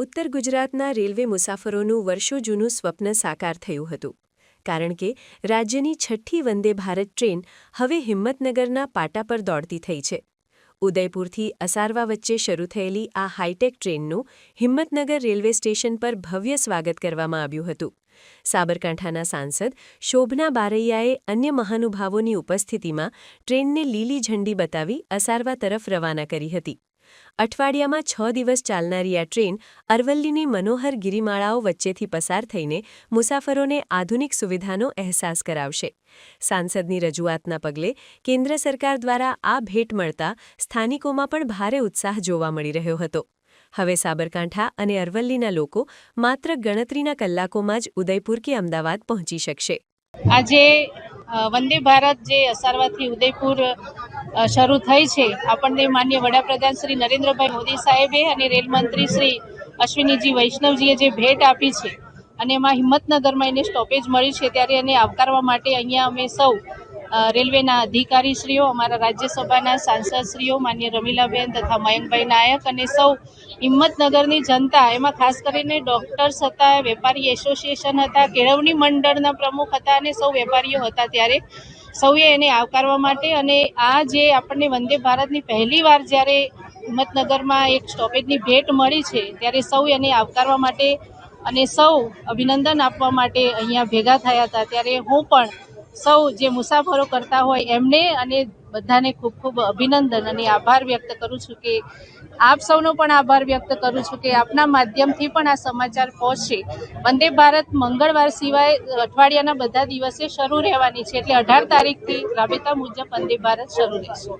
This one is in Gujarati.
ઉત્તર ગુજરાતના રેલવે મુસાફરોનું વર્ષો જૂનું સ્વપ્ન સાકાર થયું હતું, કારણ કે રાજ્યની છઠ્ઠી વંદે ભારત ટ્રેન હવે હિંમતનગરના પાટા પર દોડતી થઈ છે. ઉદયપુરથી અસારવા વચ્ચે શરૂ થયેલી આ હાઈટેક ટ્રેનનું હિંમતનગર રેલવે સ્ટેશન પર ભવ્ય સ્વાગત કરવામાં આવ્યું હતું. સાબરકાંઠાના સાંસદ શોભના બારૈયાએ અન્ય મહાનુભાવોની ઉપસ્થિતિમાં ટ્રેનને લીલી ઝંડી બતાવી અસારવા તરફ રવાના કરી હતી. અઠવાડિયામાં 6 દિવસ ચાલનારી આ ટ્રેન અરવલ્લીની મનોહર ગિરિમાળાઓ વચ્ચેથી પસાર થઈને મુસાફરોને આધુનિક સુવિધાનો અહેસાસ કરાવશે. સાંસદની રજૂઆતના પગલે કેન્દ્ર સરકાર દ્વારા આ ભેટ મળતા સ્થાનિકોમાં પણ ભારે ઉત્સાહ જોવા મળી રહ્યો હતો. હવે સાબરકાંઠા અને અરવલ્લીના લોકો માત્ર ગણતરીના કલાકોમાં જ ઉદયપુર કે અમદાવાદ પહોંચી શકશે. આજે વંદે ભારત જે અસારવાથી ઉદયપુર શરૂ થઈ છે, આપણને માનનીય વડાપ્રધાન શ્રી નરેન્દ્રભાઈ મોદી સાહેબે અને રેલમંત્રી શ્રી અશ્વિનીજી વૈષ્ણવજીએ જે ભેટ આપી છે અને એમાં હિંમતનગરમાં એને સ્ટોપેજ મળી છે, ત્યારે એને આવકારવા માટે અહીંયા અમે સૌ રેલવેના અધિકારીશ્રીઓ, અમારા રાજ્યસભાના સાંસદશ્રીઓ માનનીય રમીલાબેન તથા મયંકભાઈ નાયક અને સૌ હિંમતનગરની જનતા, એમાં ખાસ કરીને ડૉક્ટર્સ હતા, વેપારી એસોસિએશન હતા, કેળવણી મંડળના પ્રમુખ હતા અને સૌ વેપારીઓ હતા, ત્યારે સૌએ એને આવકારવા માટે અને આ જે આપણને વંદે ભારતની પહેલી વાર જ્યારે હિંમતનગરમાં એક સ્ટોપેજની ભેટ મળી છે, ત્યારે સૌ એને આવકારવા માટે અને સૌ અભિનંદન આપવા માટે અહીંયા ભેગા થયા હતા. ત્યારે હું પણ સૌ જે મુસાફરો કરતા હોય એમને અને બધાને ખૂબ ખૂબ અભિનંદન અને આભાર વ્યક્ત કરું છું કે આપ સૌનો પણ આભાર વ્યક્ત કરું છું કે આપના માધ્યમથી પણ આ સમાચાર પહોંચશે. વંદે ભારત મંગળવાર સિવાય અઠવાડિયાના બધા દિવસે શરૂ રહેવાની છે, એટલે 18 તારીખથી રાબેતા મુજબ વંદે ભારત શરૂ રહેશે.